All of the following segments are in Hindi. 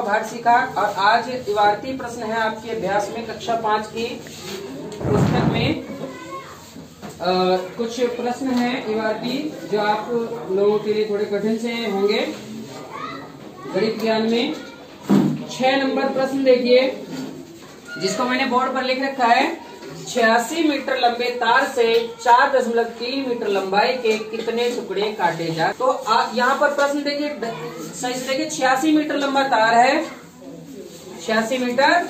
भाग सीखा और आज इबारती प्रश्न है आपके अभ्यास में कक्षा 5 की पुस्तक में कुछ प्रश्न हैं इबारती जो आप लोगों के लिए थोड़े कठिन से होंगे। गणित ज्ञान में 6 नंबर प्रश्न देखिए, जिसको मैंने बोर्ड पर लिख रखा है 86 मीटर लंबे तार से 4.3 मीटर लंबाई के कितने टुकड़े काटे जाए। तो यहाँ पर प्रश्न देखिए, सही से देखिए, 86 मीटर लंबा तार है, 86 मीटर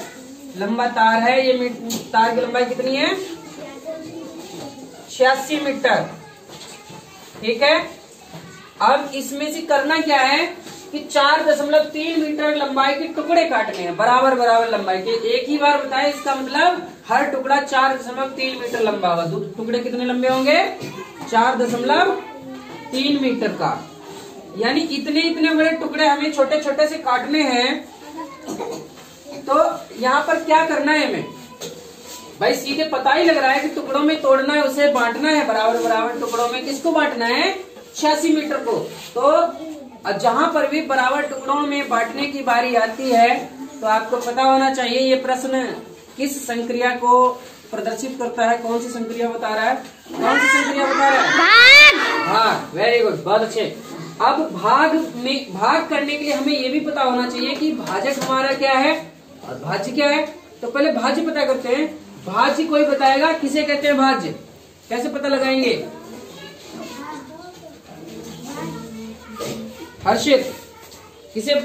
लंबा तार है। ये तार की लंबाई कितनी है? 86 मीटर। ठीक है। अब इसमें से करना क्या है कि 4.3 मीटर लंबाई के टुकड़े काटने हैं, बराबर बराबर लंबाई के। एक ही बार बताया, इसका मतलब हर टुकड़ा 4.3 मीटर लंबा होगा। टुकड़े कितने लंबे होंगे? 4.3 मीटर का, यानी इतने इतने बड़े टुकड़े हमें छोटे छोटे से काटने हैं। तो यहाँ पर क्या करना है हमें? भाई सीधे पता ही लग रहा है कि टुकड़ों में तोड़ना है, उसे बांटना है बराबर बराबर टुकड़ों में। किसको बांटना है? 86 मीटर को। तो जहां पर भी बराबर टुकड़ों में बांटने की बारी आती है तो आपको पता होना चाहिए ये प्रश्न किस संक्रिया को प्रदर्शित करता है। कौन सी संक्रिया बता रहा है? कौन सी संक्रिया बता रहा है? भाग। वेरी गुड, बहुत अच्छे। अब भाग करने के लिए हमें ये भी पता होना चाहिए कि भाजक हमारा क्या है और भाज्य क्या है। तो पहले भाज्य पता करते हैं। भाज्य कोई बताएगा किसे कहते हैं भाज्य? कैसे पता लगाएंगे? हर्षित, किसे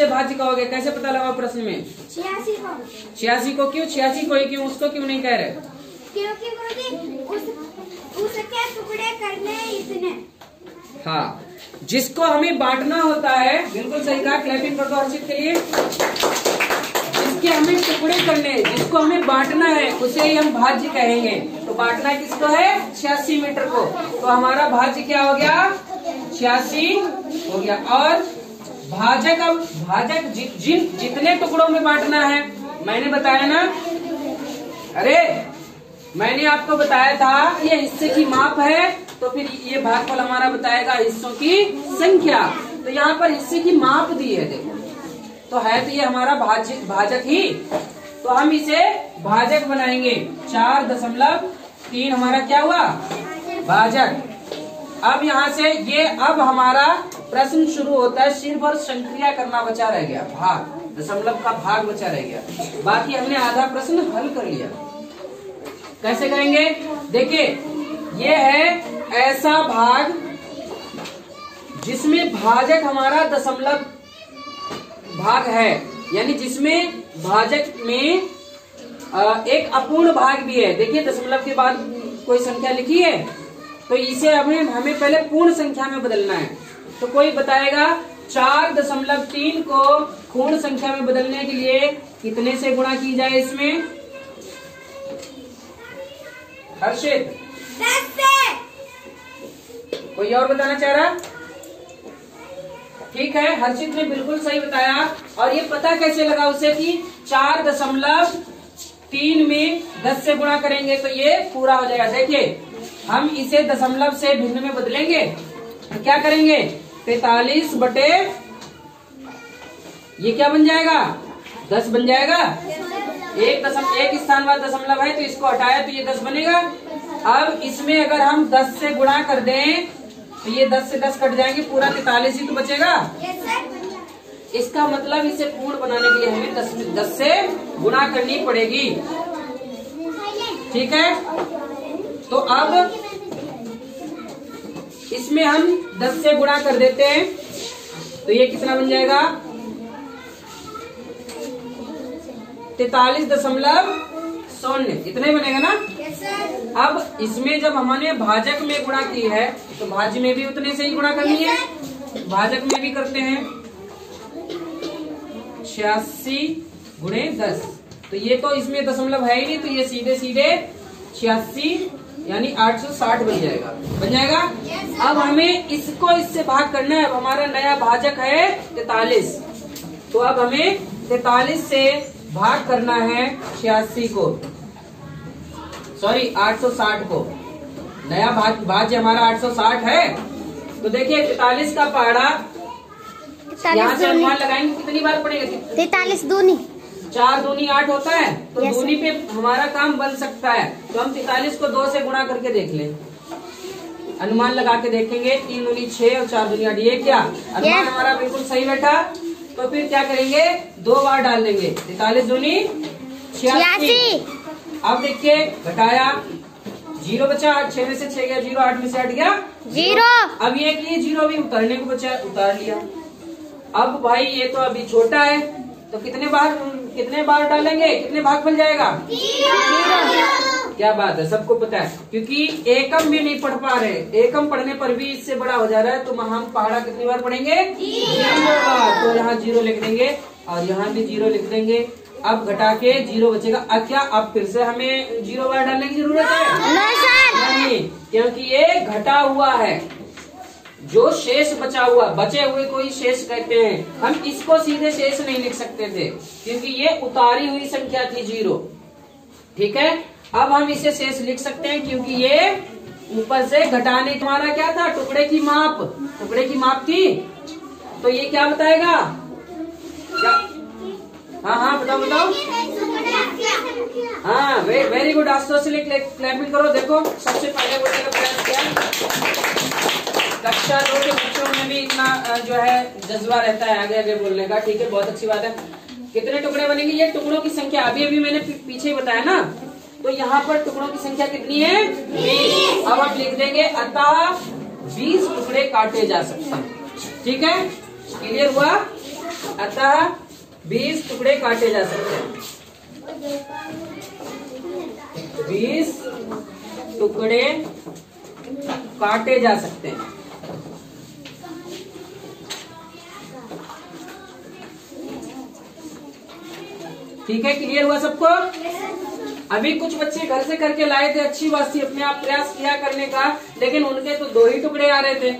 भाज्य कहोगे? कैसे पता लगाओ प्रश्न में? 86 को। क्यों 86 को ही क्यों? उसको क्यों नहीं कह रहे? क्योंकि उसके टुकड़े करने इतने। हाँ, जिसको हमें बांटना होता है, बिल्कुल सही कहा, क्लैपिंग कर दो हर्षित के लिए। जिसके हमें टुकड़े करने, जिसको हमें बांटना है, उसे ही हम भाज्य कहेंगे। तो बांटना किसको है? 86 मीटर को। तो हमारा भाज्य क्या हो गया? 86 हो गया। और भाजक, अब भाजक जितने टुकड़ों में बांटना है, मैंने बताया ना, अरे मैंने आपको बताया था ये हिस्से की माप है, तो फिर ये भागफल हमारा बताएगा हिस्सों की संख्या। तो यहाँ पर हिस्से की माप दी है, देखो, तो है तो ये हमारा भाजक ही। तो हम इसे भाजक बनाएंगे। 4.3 हमारा क्या हुआ? भाजक। अब यहाँ से ये, अब हमारा प्रश्न शुरू होता है, सिर्फ और संक्रिया करना बचा रह गया, भाग, दशमलव का भाग बचा रह गया। बाकी हमने आधा प्रश्न हल कर लिया। कैसे करेंगे? देखिए, ये है ऐसा भाग जिसमें भाजक हमारा दशमलव भाग है, यानी जिसमें भाजक में एक अपूर्ण भाग भी है। देखिए, दशमलव के बाद कोई संख्या लिखी है, तो इसे हमें पहले पूर्ण संख्या में बदलना है। तो कोई बताएगा 4.3 को पूर्ण संख्या में बदलने के लिए कितने से गुणा की जाए इसमें? हर्षित, 10 से। कोई और बताना चाह रहा? ठीक है, हर्षित ने बिल्कुल सही बताया। और ये पता कैसे लगा उसे कि 4.3 में 10 से गुणा करेंगे तो ये पूरा हो जाएगा। देखिए, हम इसे दशमलव से भिन्न में बदलेंगे तो क्या करेंगे? 43 बटे, ये क्या बन जाएगा? 10 बन जाएगा। एक स्थान बाद दशमलव है तो इसको हटाया तो ये 10 बनेगा। अब इसमें अगर हम 10 से गुणा कर दें तो ये 10 से 10 कट जाएंगे, पूरा 43 ही तो बचेगा। इसका मतलब इसे पूर्ण बनाने के लिए हमें 10 से गुणा करनी पड़ेगी। ठीक है, तो अब इसमें हम 10 से गुणा कर देते हैं तो ये कितना बन जाएगा? 43.0 इतना ही बनेगा ना। अब इसमें जब हमने भाजक में गुणा की है तो भाज्य में भी उतने से ही गुणा करनी है। भाजक में भी करते हैं 86 गुणे 10। तो ये तो इसमें दशमलव है ही नहीं, तो ये सीधे सीधे 86 यानी 860 बन जाएगा। बन जाएगा। अब हमें इसको इससे भाग करना है। अब हमारा नया भाजक है 43, तो अब हमें 43 से भाग करना है 86 को, सॉरी 860 को। नया भाज्य हमारा 860 है। तो देखिए 43 का पहाड़ा यहाँ से अनुमान लगाएंगे कितनी बार पड़ेगा? 43 दूनी 4 दूनी 8 होता है, तो Yes, दूनी पे हमारा काम बन सकता है। तो हम 43 को 2 से गुणा करके देख लें, अनुमान लगा के देखेंगे। 3 दूनी 6 और 4 दूनी 8, ये क्या अनुमान हमारा बिल्कुल सही बैठा। तो फिर क्या करेंगे, 2 बार डाल देंगे। 43 दूनी 86। अब देखिए घटाया, 0 बचा, 6 में से 6 गया 0, 8 में से 8 गया 0। अब ये कि 0 भी उतारने को बचा, उतार लिया। अब भाई ये तो अभी छोटा है, तो कितने बार डालेंगे, कितने भाग बन जाएगा? 0। क्या बात है, सबको पता है, क्योंकि एकम में नहीं पढ़ पा रहे, एकम पढ़ने पर भी इससे बड़ा हो जा रहा है। तो हम पहाड़ा कितनी बार पढ़ेंगे? 0 बार। तो यहाँ 0 लिख देंगे और यहाँ भी 0 लिख देंगे। अब घटा के 0 बचेगा। अब क्या, अब फिर से हमें 0 बार डालने की जरूरत है? नहीं, क्योंकि ये घटा हुआ है। जो शेष बचा हुआ, बचे हुए को ही शेष कहते हैं। हम इसको सीधे शेष नहीं लिख सकते थे, क्योंकि ये उतारी हुई संख्या थी 0। ठीक है, अब हम इसे शेष लिख सकते हैं, क्योंकि ये ऊपर से घटाने हमारा क्या था, टुकड़े की माप थी। तो ये क्या बताएगा? क्या? हाँ बताओ। हाँ, वेरी गुड। आशुतोष से क्लैपिंग करो। देखो, सबसे पहले बोलने का प्रयास किया। कक्षा 2 के बच्चों में भी इतना जो है जज्बा रहता है आगे बोलने का। ठीक है, बहुत अच्छी बात है। कितने टुकड़े बनेंगे? ये टुकड़ों की संख्या अभी मैंने पीछे ही बताया ना। तो यहाँ पर टुकड़ों की संख्या कितनी है? 20। अब आप लिख देंगे, अतः 20 टुकड़े काटे जा सकते हैं। ठीक है, क्लियर हुआ? अतः 20 टुकड़े काटे जा सकते हैं। 20 टुकड़े काटे जा सकते हैं। ठीक है, क्लियर हुआ सबको? अभी कुछ बच्चे घर से करके लाए थे, अच्छी बात थी, अपने आप प्रयास किया करने का, लेकिन उनके तो 2 ही टुकड़े आ रहे थे।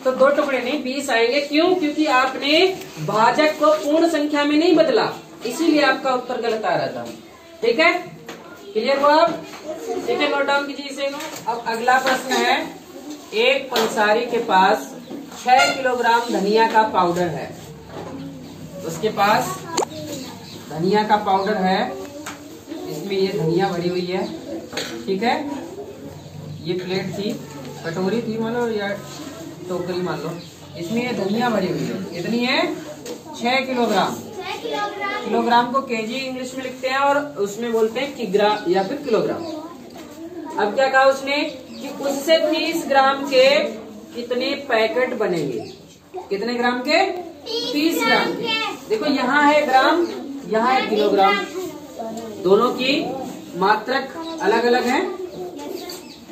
तो 2 टुकड़े नहीं, 20 आएंगे। क्यों? क्योंकि आपने भाजक को पूर्ण संख्या में नहीं बदला, इसीलिए आपका उत्तर गलत आ रहा था। ठीक है, क्लियर हुआ? अब ठीक है, नोट डाउन कीजिए इसे। अब अगला प्रश्न है, एक पंसारी के पास 6 किलोग्राम धनिया का पाउडर है। उसके पास धनिया का पाउडर है, इसमें ये धनिया भरी हुई है। ठीक है, ये प्लेट थी, कटोरी थी मान लो, या टोकरी मान लो, इसमें ये धनिया भरी हुई है। कितनी है? 6 किलोग्राम। किलोग्राम को केजी इंग्लिश में लिखते हैं और उसमें बोलते हैं किग्रा या फिर किलोग्राम। अब क्या कहा उसने कि उससे 30 ग्राम के कितने पैकेट बनेंगे? कितने ग्राम के? 30 ग्राम के। देखो, यहाँ है ग्राम, यहाँ है किलोग्राम, दोनों की मात्रक अलग अलग है।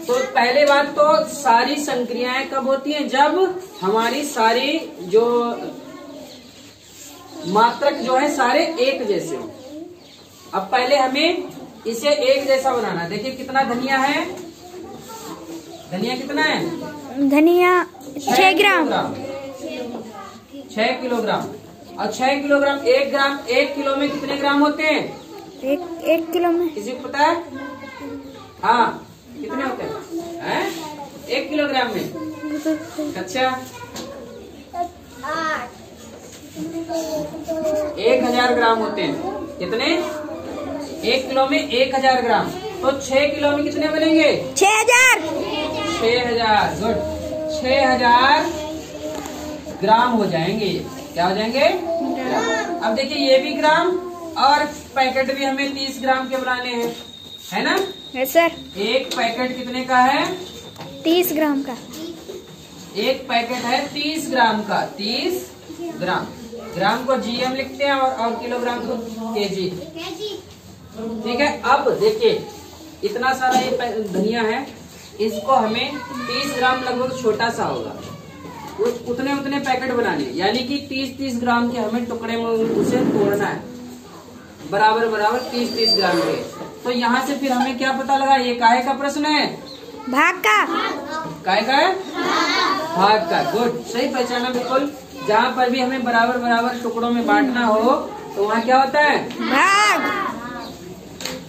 तो पहले बात तो सारी संक्रियाएं कब होती हैं? जब हमारी सारी जो मात्रक जो है सारे एक जैसे हो। अब पहले हमें इसे एक जैसा बनाना है। देखिए कितना धनिया है, धनिया कितना है? धनिया 6 ग्राम। 6 किलोग्राम। और 6 किलोग्राम 1 ग्राम, 1 किलो में कितने ग्राम होते हैं? एक किलो में किसी को पता है? हाँ, कितने होते हैं? 1 किलोग्राम में? अच्छा, 1000 ग्राम होते हैं। कितने? 1 किलो में 1000 ग्राम। तो 6 किलो में कितने बनेंगे? 6000। 6000, गुड। 6000 ग्राम हो जाएंगे। क्या हो जाएंगे? अब देखिए, ये भी ग्राम और पैकेट भी हमें 30 ग्राम के बनाने हैं, है ना? Yes sir. एक पैकेट कितने का है? 30 ग्राम का। एक पैकेट है 30 ग्राम का। 30 ग्राम, ग्राम को जीएम लिखते हैं और किलोग्राम को केजी। ठीक है, अब देखिए इतना सारा ये धनिया है, इसको हमें 30 ग्राम लगभग छोटा सा होगा, उतने पैकेट बनाने, यानी कि 30 ग्राम के हमें टुकड़े में उसे तोड़ना है, बराबर 30 ग्राम के। तो यहाँ से फिर हमें क्या पता लगा? ये काहे का प्रश्न है? भाग का। काहे का है? भाग का। गुड, सही पहचाना बिल्कुल। जहाँ पर भी हमें बराबर टुकड़ों में बांटना हो तो वहाँ क्या होता है? भाग।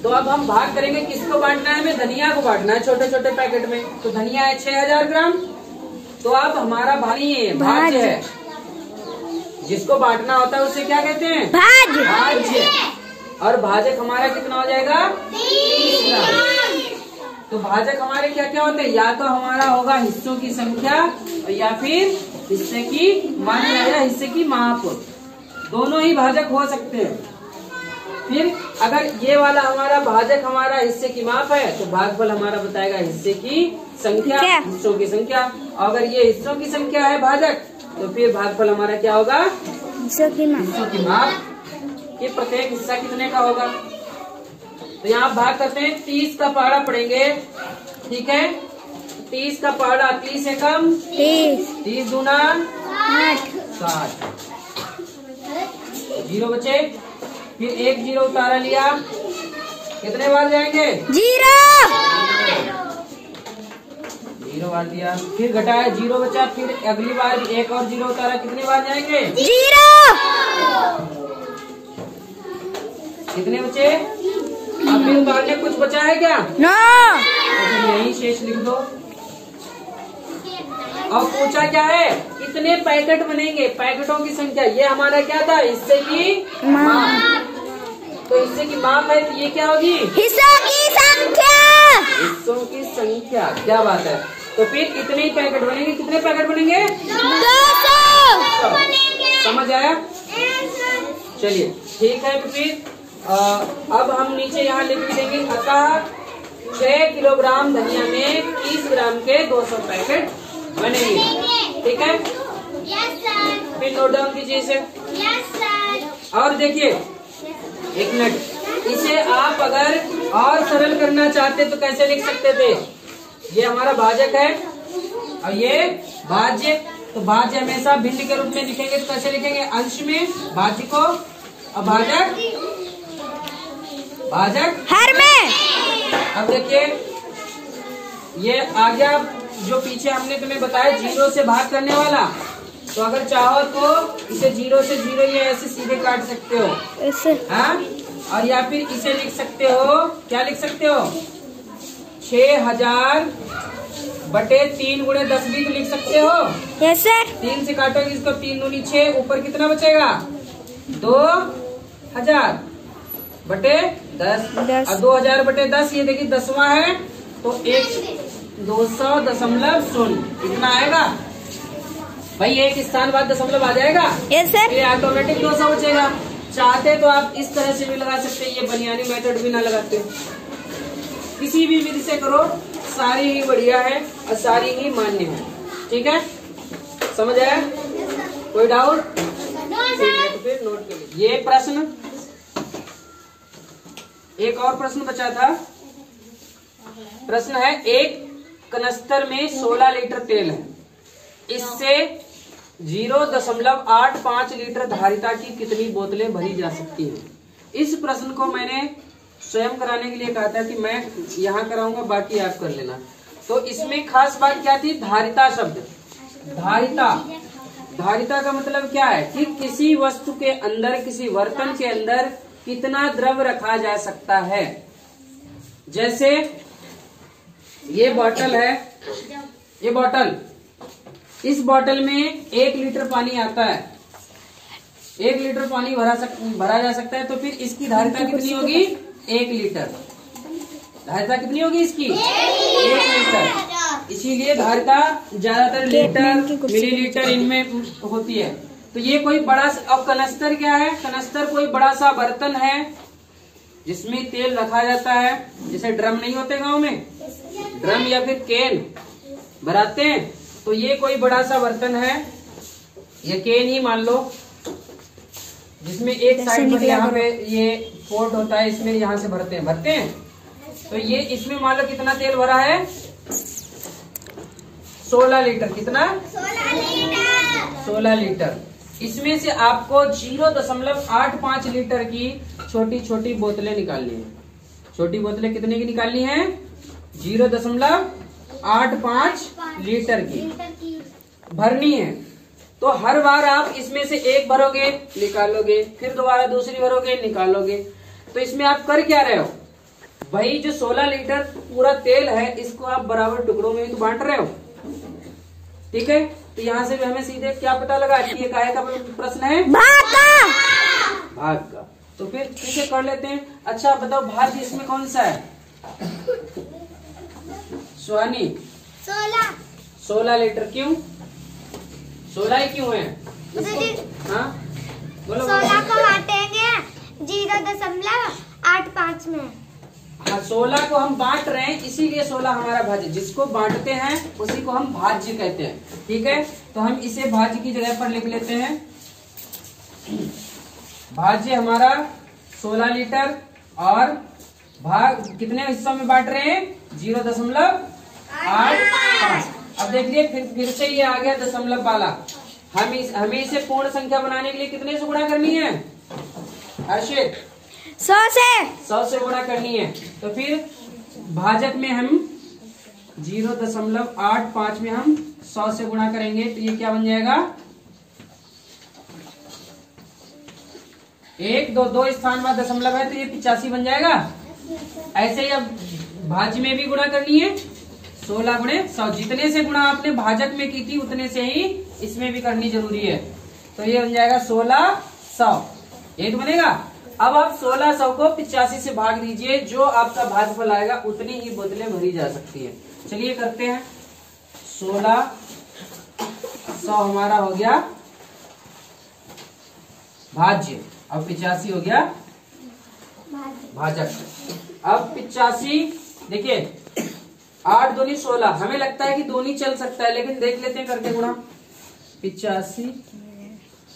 तो अब हम भाग करेंगे, किसको बांटना है? हमें धनिया को बांटना है छोटे छोटे पैकेट में। तो धनिया है 6000 ग्राम, तो अब हमारा भाज्य है, जिसको बांटना होता है उसे क्या कहते हैं? भाज्य। और भाजक हमारा कितना हो जाएगा? 30 ग्राम। तो भाजक हमारे क्या क्या होते हैं? या तो हमारा होगा हिस्सों की संख्या या फिर हिस्से की मात्रा या हिस्से की माप, दोनों ही भाजक हो सकते हैं। फिर अगर ये वाला हमारा भाजक हमारा हिस्से की माप है तो भागफल हमारा बताएगा हिस्से की संख्या, हिस्सों की संख्या। अगर ये हिस्सों की संख्या है भाजक तो फिर भागफल हमारा क्या होगा? हिस्सों की माप। ये प्रत्येक हिस्सा कितने का होगा? तो यहाँ भाग करते हैं, 30 का पहाड़ा पढ़ेंगे, ठीक है। 30 का पहाड़ा, 30 से कम 30 दूना 60, 0 बचे। फिर 1 0 उतारा लिया, कितने बार जाएंगे? 0 बार दिया। फिर घटाया, 0 बचा। फिर अगली बार 1 और 0 उतारा, कितनी बार जाएंगे? 0। कितने बचे? अब फिर उतारने कुछ बचा है क्या? नो। तो फिर यही शेष लिख दो। और पूछा क्या है? कितने पैकेट बनेंगे? पैकेटों की संख्या। ये हमारा क्या था? हिस्से की माप। तो हिस्से की माप है तो ये क्या होगी? हिस्सों की संख्या। हिस्सों की संख्या, क्या बात है। तो फिर इतने ही पैकेट बनेंगे। कितने पैकेट बनेंगे? 200। समझ आया? चलिए ठीक है। तो फिर अब हम नीचे यहाँ लिख देंगे, अतः 6 किलोग्राम धनिया में 30 ग्राम के 200 पैकेट बनेंगे, ठीक है। फिर नोट डाउन कीजिए इसे। और देखिए, एक मिनट, इसे आप अगर और सरल करना चाहते तो कैसे लिख सकते थे? ये हमारा भाजक है और ये भाज्य। तो भाज्य हमेशा भिन्न के रूप में लिखेंगे तो कैसे लिखेंगे? अंश में भाज्य को और भाजक हर में। अब देखिए, ये आ गया जो पीछे हमने तुम्हें बताया 0 से भाग करने वाला। तो अगर चाहो तो इसे 0 से 0 ये ऐसे सीधे काट सकते हो ऐसे, हाँ। और या फिर इसे लिख सकते हो, क्या लिख सकते हो? 6000 बटे 3 गुणे 10 भी तो लिख सकते हो। Yes sir. 3 से काटोगे इसको, 3 दूनी 6, ऊपर कितना बचेगा? 2000 बटे 10। और 2000 बटे 10, ये देखिए 10वां है तो 200.0 कितना आएगा भाई? एक स्थान बाद दशमलव आ जाएगा। Yes sir. ये ऑटोमेटिक 200 बचेगा। चाहते तो आप इस तरह से भी लगा सकते हैं, ये बनियानी मेथड भी ना लगाते, किसी भी विधि से करो, सारी ही बढ़िया है और सारी ही मान्य है, ठीक है। समझ आया? कोई डाउट? तो फिर नोट कर लीजिए ये प्रश्न। एक और प्रश्न बचा था। प्रश्न है, एक कनस्तर में 16 लीटर तेल है, इससे 0.85 लीटर धारिता की कितनी बोतलें भरी जा सकती हैं? इस प्रश्न को मैंने स्वयं कराने के लिए कहा था कि मैं यहाँ कराऊंगा, बाकी आप कर लेना। तो इसमें खास बात क्या थी? धारिता शब्द। धारिता का मतलब क्या है कि किसी वस्तु के अंदर, किसी बर्तन के अंदर कितना द्रव रखा जा सकता है। जैसे ये बॉटल है, ये बॉटल, इस बॉटल में 1 लीटर पानी आता है, 1 लीटर पानी भरा जा सकता है। तो फिर इसकी धारिता कितनी होगी? 1 लीटर। धारिता कितनी होगी इसकी? 1 लीटर। इसीलिए धारिता ज्यादातर लीटर, मिलीलीटर इनमें होती है। तो ये कोई बड़ा, अब कनस्तर क्या है? कनस्तर कोई बड़ा सा बर्तन है जिसमें तेल रखा जाता है। जैसे ड्रम नहीं होते गांव में, ड्रम या फिर कैन भराते हैं, तो ये कोई बड़ा सा बर्तन है, ये कैन ही मान लो, जिसमें एक साइड पर यहाँ पे ये पोर्ट होता है, इसमें यहाँ से भरते हैं। तो ये इसमें मान लो कितना तेल भरा है? 16 लीटर। कितना? 16 लीटर। इसमें से आपको 0.85 लीटर की छोटी छोटी बोतलें निकालनी है। छोटी बोतलें कितने की निकालनी है? 0.85 लीटर की भरनी है। तो हर बार आप इसमें से एक भरोगे, निकालोगे, फिर दोबारा दूसरी भरोगे, निकालोगे। तो इसमें आप कर क्या रहे हो भाई? जो 16 लीटर पूरा तेल है, इसको आप बराबर टुकड़ों में तो बांट रहे हो, ठीक है, तो यहाँ से भी हमें सीधे क्या पता लगा कि ये काय का प्रश्न है, भाग का। भाग का। तो फिर ठीक कर लेते हैं। अच्छा बताओ भाज्य इसमें कौन सा है सुहानी? 16 लीटर। क्यों 16 ही क्यों है? हाँ बोलो। 16 को बांटेंगे 0.85 में। हाँ 16 को हम बांट रहे हैं इसीलिए 16 हमारा भाज्य, जिसको बांटते हैं उसी को हम भाज्य कहते हैं। ठीक है, तो हम इसे भाज्य की जगह पर लिख लेते हैं। भाज्य हमारा 16 लीटर और भाग कितने हिस्सों में बांट रहे हैं? 0.85। अब देख लिए फिर से ये आ गया दशमलव वाला। हमें इसे पूर्ण संख्या बनाने के लिए कितने से गुणा करनी है हर्षित? 100 से गुणा करनी है। तो फिर भाजक में हम 0.85 में हम 100 से गुणा करेंगे तो ये क्या बन जाएगा? 1 2 स्थान बाद दशमलव है तो ये 85 बन जाएगा। ऐसे ही अब भाज्य में भी गुणा करनी है 16 गुणे 100। जितने से गुणा आपने भाजक में की थी उतने से ही इसमें भी करनी जरूरी है। तो ये बन जाएगा 1600। ये तो बनेगा। अब आप 1600 को 85 से भाग दीजिए, जो आपका भागफल आएगा उतनी ही बोतलें भरी जा सकती है। चलिए करते हैं। 1600 हमारा हो गया भाज्य, अब 85 हो गया भाजक। अब 85 देखिए 8 दूनी 16। हमें लगता है कि दोनों चल सकता है, लेकिन देख लेते हैं करके गुणा। 85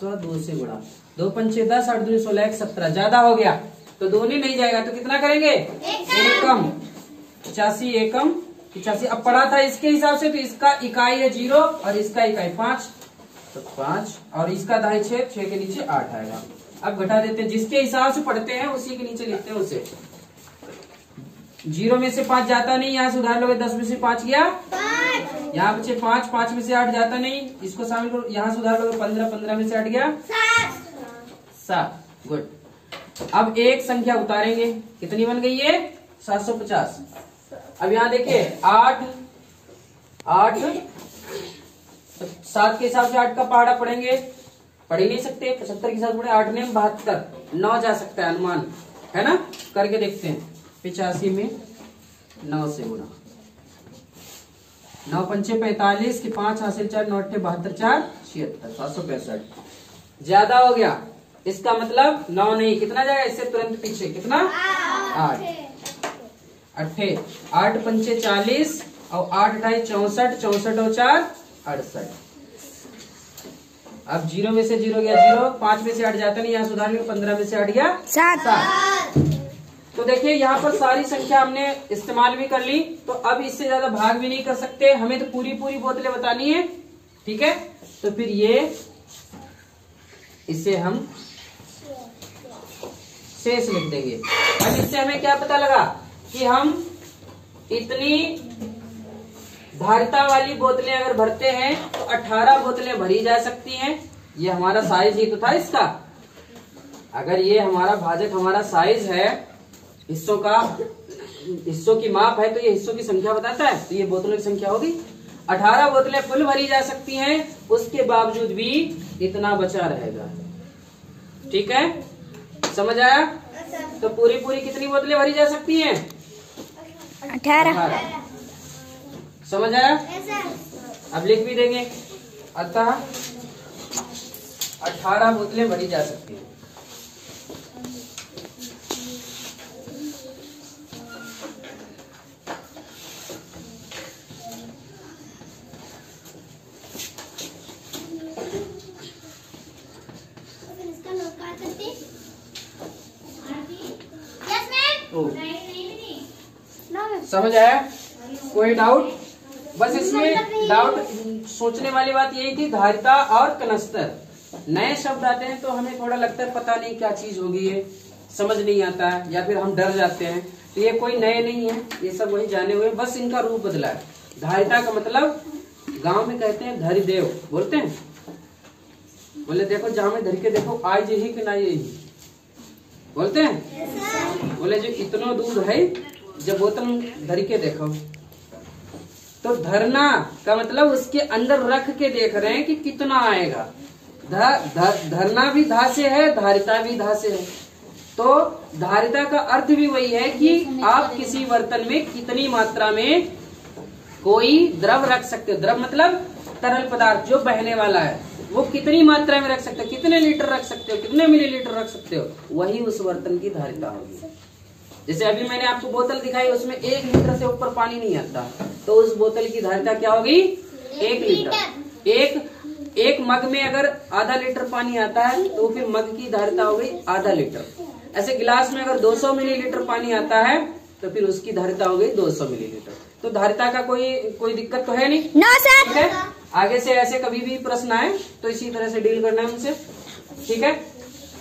को 2 से गुणा, 2 पंचे 10, 8 दूनी 16, 1 17। ज्यादा हो गया तो दोनों नहीं जाएगा तो कितना करेंगे? एकम। 85 एकम 85। अब पढ़ा था इसके हिसाब से तो इसका इकाई है 0 और इसका इकाई 5, तो 5 और इसका दाई 6 के नीचे 8 आएगा। अब घटा देते हैं, जिसके हिसाब से पढ़ते हैं उसी के नीचे लिखते हैं उसे। 0 में से 5 जाता नहीं, यहाँ सुधार लोगे। 10 में से 5 गया 5, यहाँ बचे 5, 5 में से 8 जाता नहीं, इसको शामिल करो। यहाँ सुधार लोगे 15, 15 में से 8 गया 7। गुड। अब एक संख्या उतारेंगे, कितनी बन गई है? 750। अब यहाँ देखिए 8 तो 7 के हिसाब से 8 का पहाड़ा पढ़ेंगे, पढ़ ही नहीं सकते। 75 के साथ पढ़े 8 ने 72, 9 जा सकता है अनुमान, है ना? करके देखते हैं। 85 में 9 से गुणा, 9 पंचे 45 के 5 हासिल 4, 9 अट्ठे 72, 4 76, 765। ज्यादा हो गया, इसका मतलब 9 नहीं, कितना जाएगा? इससे तुरंत पीछे कितना? 8 अट्ठे 8 पंचे 40 और 8 अठाई 64, 64 और 4 68। अब 0 में से 0 गया 0, 5 में से 8 जाता नहीं, यहाँ सुधार लिया। 15 में से 8 गया 7। तो देखिए यहाँ पर सारी संख्या हमने इस्तेमाल भी कर ली, तो अब इससे ज्यादा भाग भी नहीं कर सकते, हमें तो पूरी पूरी बोतलें बतानी है। ठीक है, तो फिर ये इसे हम शेष लिख देंगे। अब इससे हमें क्या पता लगा कि हम इतनी धारिता वाली बोतलें अगर भरते हैं तो 18 बोतलें भरी जा सकती हैं। ये हमारा साइज ही तो था इसका। अगर ये हमारा भाजक हमारा साइज है, हिस्सों की माप है, तो ये हिस्सों की संख्या बताता है, तो ये बोतलों की संख्या होगी। 18 बोतलें फुल भरी जा सकती हैं, उसके बावजूद भी इतना बचा रहेगा। ठीक है, समझ आया? तो पूरी पूरी कितनी बोतलें भरी जा सकती हैं? 18। समझ आया? अब लिख भी देंगे, अतः 18 बोतलें भरी जा सकती हैं। समझ आया? कोई डाउट? बस इसमें डाउट सोचने वाली बात यही थी, धारिता और कनस्तर। नए शब्द आते हैं तो हमें थोड़ा लगता है पता नहीं क्या चीज होगी, ये समझ नहीं आता है, या फिर हम डर जाते हैं। तो ये कोई नए नहीं है, ये सब वही जाने हुए, बस इनका रूप बदला है। धारिता का मतलब गांव में कहते हैं धरि देव, बोलते हैं। बोले देखो जहां में धर के देखो आज यही कि ना यही, बोलते हैं। बोले जो इतना दूध है, जब बोतल धर के देखो, तो धरना का मतलब उसके अंदर रख के देख रहे हैं कि कितना आएगा। धरना भी धा से है, धारिता भी धा से है। तो धारिता का अर्थ भी वही है कि आप किसी बर्तन में कितनी मात्रा में कोई द्रव रख सकते हो। द्रव मतलब तरल पदार्थ जो बहने वाला है, वो कितनी मात्रा में रख सकते हो, कितने लीटर रख सकते हो, कितने मिलीलीटर रख सकते हो, वही उस बर्तन की धारिता होगी। जैसे अभी मैंने आपको बोतल दिखाई, उसमें 1 लीटर से ऊपर पानी नहीं आता, तो उस बोतल की धारिता क्या होगी? 1 लीटर। एक मग में अगर आधा लीटर पानी आता है तो फिर मग की धारिता हो गई आधा लीटर। ऐसे गिलास में अगर 200 मिलीलीटर पानी आता है तो फिर उसकी धारिता हो गई 200 मिलीलीटर। तो धारिता का कोई दिक्कत तो है नहीं। No sir. ठीक है, आगे से ऐसे कभी भी प्रश्न आए तो इसी तरह से डील करना है उनसे। ठीक है,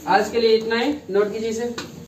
आज के लिए इतना ही, नोट कीजिए इसे।